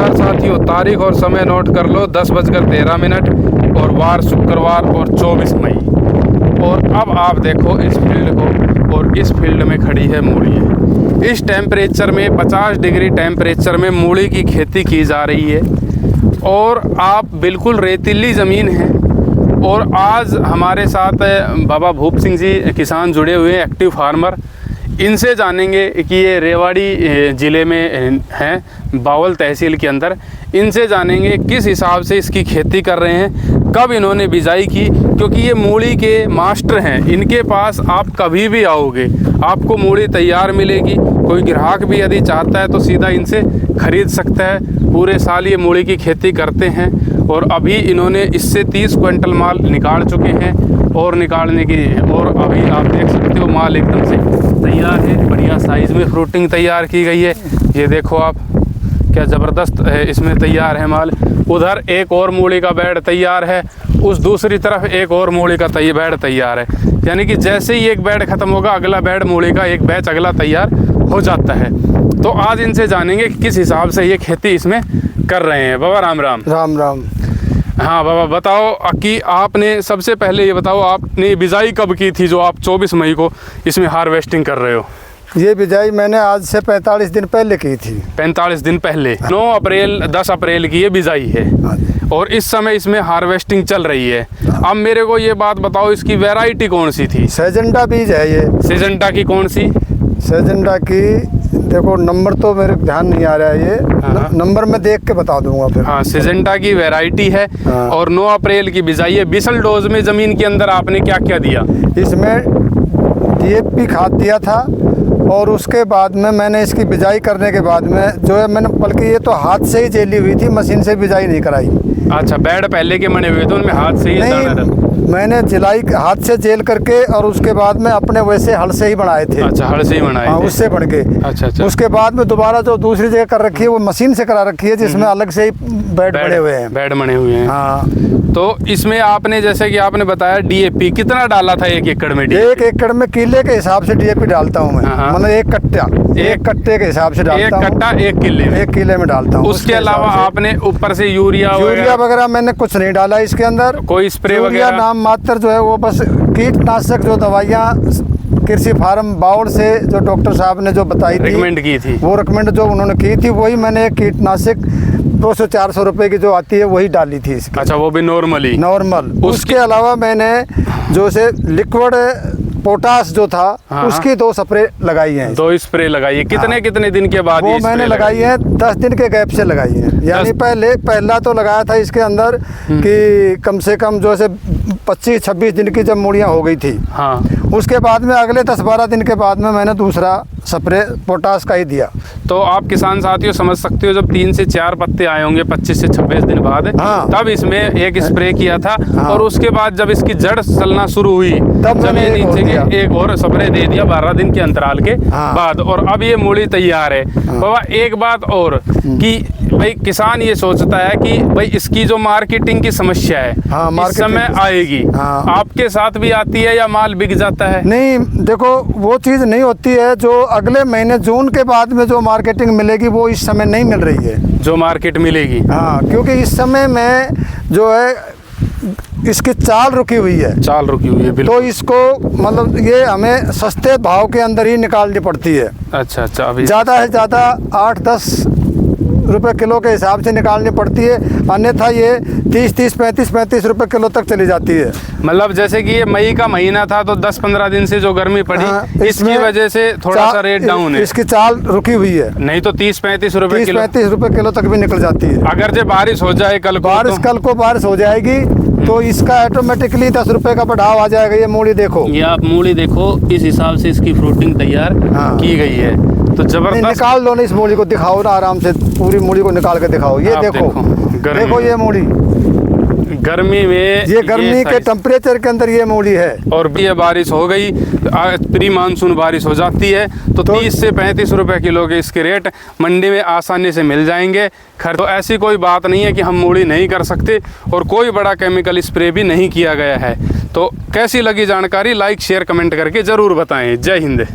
नमस्कार साथियों, तारीख और समय नोट कर लो, 10:13 और वार शुक्रवार और 24 मई। और अब आप देखो इस फील्ड को, और इस फील्ड में खड़ी है मूली। इस टेम्परेचर में 50 डिग्री टेम्परेचर में मूली की खेती की जा रही है और आप बिल्कुल रेतीली ज़मीन है। और आज हमारे साथ बाबा भूप सिंह जी किसान जुड़े हुए हैं, एक्टिव फार्मर। इनसे जानेंगे कि ये रेवाड़ी ज़िले में हैं, बावल तहसील के अंदर। इनसे जानेंगे किस हिसाब से इसकी खेती कर रहे हैं, कब इन्होंने बिजाई की, क्योंकि ये मूली के मास्टर हैं। इनके पास आप कभी भी आओगे आपको मूली तैयार मिलेगी। कोई ग्राहक भी यदि चाहता है तो सीधा इनसे ख़रीद सकता है। पूरे साल ये मूली की खेती करते हैं और अभी इन्होंने इससे 30 क्विंटल माल निकाल चुके हैं और निकालने की, और अभी आप देख सकते हो माल एकदम से तैयार है, बढ़िया साइज़ में फ्रूटिंग तैयार की गई है। ये देखो आप, क्या ज़बरदस्त इसमें तैयार है माल। उधर एक और मूली का बेड तैयार है, उस दूसरी तरफ एक और मूली का बेड तैयार है। यानी कि जैसे ही एक बेड ख़त्म होगा अगला बेड मूली का एक बैच अगला तैयार हो जाता है। तो आज इनसे जानेंगे कि किस हिसाब से ये खेती इसमें कर रहे हैं। बाबा राम राम। राम राम। हाँ बाबा, बताओ कि आपने सबसे पहले ये बताओ, आपने बिजाई कब की थी जो आप 24 मई को इसमें हार्वेस्टिंग कर रहे हो? ये बिजाई मैंने आज से 45 दिन पहले की थी। 45 दिन पहले। 9 अप्रैल 10 अप्रैल की ये बिजाई है और इस समय इसमें हार्वेस्टिंग चल रही है। अब मेरे को ये बात बताओ, इसकी वैरायटी कौन सी थी? सेजेंटा बीज है ये। सेजेंटा की कौन सी? सेजेंटा की देखो, नंबर तो मेरे ध्यान नहीं आ रहा है ये। नंबर मैं देख के बता दूंगा फिर। हाँ, सेजेंटा की वैरायटी है और 9 अप्रैल की बिजाई है। बिसल डोज में ज़मीन के अंदर आपने क्या क्या दिया? इसमें DAP खाद दिया था और उसके बाद में मैंने इसकी बिजाई करने के बाद में जो है मैंने, बल्कि ये तो हाथ से ही जेली हुई थी, मशीन से बिजाई नहीं कराई। अच्छा, बेड पहले के बने हुए थे, उनमें हाथ से ही नहीं, मैंने जिलाई हाथ से जेल करके और उसके बाद में अपने वैसे हल से ही बनाए थे। अच्छा, हल से ही बनाए थे। उससे बन के। अच्छा। उसके बाद में दोबारा जो दूसरी जगह कर रखी है वो मशीन से करा रखी है, जिसमें अलग से ही बेड बने हुए हैं। बेड बने हुए हैं। हाँ। तो इसमें आपने, जैसे कि आपने बताया, DAP कितना डाला था 1 एकड़ में? 1 एकड़ में किले के हिसाब से DAP डालता हूँ मैं। मतलब एक कट्टे के हिसाब से डालता हूँ। 1 कट्टा 1 किले में? 1 किले में डालता हूँ। उसके अलावा आपने ऊपर से यूरिया वगैरह मैंने कुछ नहीं डाला इसके अंदर। कोई स्प्रे वगैरह? नाम मात्र जो है वो बस कीटनाशक जो दवाइयाँ कृषि फार्म बावल से जो डॉक्टर साहब ने जो बताई थी, रिकमेंड की थी, वो रिकमेंड जो उन्होंने की थी, वही मैंने कीटनाशक 200-400 रुपए की जो आती है वही डाली थी इसकी। अच्छा, वो भी नॉर्मल। उसके अलावा मैंने जो से लिक्विड पोटास जो था, उसकी 2 स्प्रे लगाई हैं। 2 स्प्रे लगाई है। कितने दिन के बाद? वो मैंने लगाई है 10 दिन के गैप से लगाई है। यानी पहला तो लगाया था इसके अंदर कि कम से कम जो है 25-26 दिन की जब मूड़ियाँ हो गई थी। हाँ। उसके बाद में अगले 10-12 दिन के बाद में मैंने दूसरा स्प्रे पोटास का ही दिया। तो आप किसान साथियों समझ सकते हो, जब 3 से 4 पत्ते आए होंगे 25 से 26 दिन बाद, तब इसमें एक स्प्रे किया था। और उसके बाद जब इसकी जड़ चलना शुरू हुई तब जमीन नीचे एक और स्प्रे दे दिया 12 दिन के अंतराल के बाद, और अब ये मूली तैयार है। बाबा एक बात और कि भाई किसान ये सोचता है कि भाई इसकी जो मार्केटिंग की समस्या है इस समय आएगी, आपके साथ भी आती है या माल बिक जाता है? नहीं, देखो वो चीज़ नहीं होती है। जो अगले महीने जून के बाद में जो मार्केटिंग मिलेगी वो इस समय नहीं मिल रही है। जो मार्केट मिलेगी, हाँ, क्योंकि इस समय में जो है इसकी चाल रुकी हुई है। तो इसको मतलब ये हमें सस्ते भाव के अंदर ही निकालनी पड़ती है। अच्छा। अभी ज़्यादा से ज़्यादा 8-10 रुपए किलो के हिसाब से निकालनी पड़ती है, अन्यथा ये 30-30, 35-35 रुपए किलो तक चली जाती है। मतलब जैसे कि ये मई का महीना था तो 10-15 दिन से जो गर्मी पड़ी, इसकी वजह से थोड़ा सा रेट डाउन है। इसकी चाल रुकी हुई है, नहीं तो 30-35 रुपए किलो, 30-35 रुपए किलो तक भी निकल जाती है। अगर जो बारिश हो जाए कल को बारिश हो जाएगी तो इसका ऑटोमेटिकली 10 रुपए का बढ़ाव आ जाएगा। ये मूली देखो, ये आप मूली देखो, इस हिसाब से इसकी फ्रूटिंग तैयार की गई है। तो जबरदस्त। निकाल लो ना इस मूली को, दिखाओ ना आराम से, पूरी मूली को निकाल के दिखाओ। ये देखो ये मूली गर्मी में, ये गर्मी के टेम्परेचर के अंदर ये मूली है। और ये बारिश हो गई, प्री मानसून बारिश हो जाती है तो 30 से 35 रुपए किलो के इसके रेट मंडी में आसानी से मिल जाएंगे। तो ऐसी कोई बात नहीं है कि हम मूली नहीं कर सकते, और कोई बड़ा केमिकल स्प्रे भी नहीं किया गया है। तो कैसी लगी जानकारी, लाइक शेयर कमेंट करके ज़रूर बताएं। जय हिंद।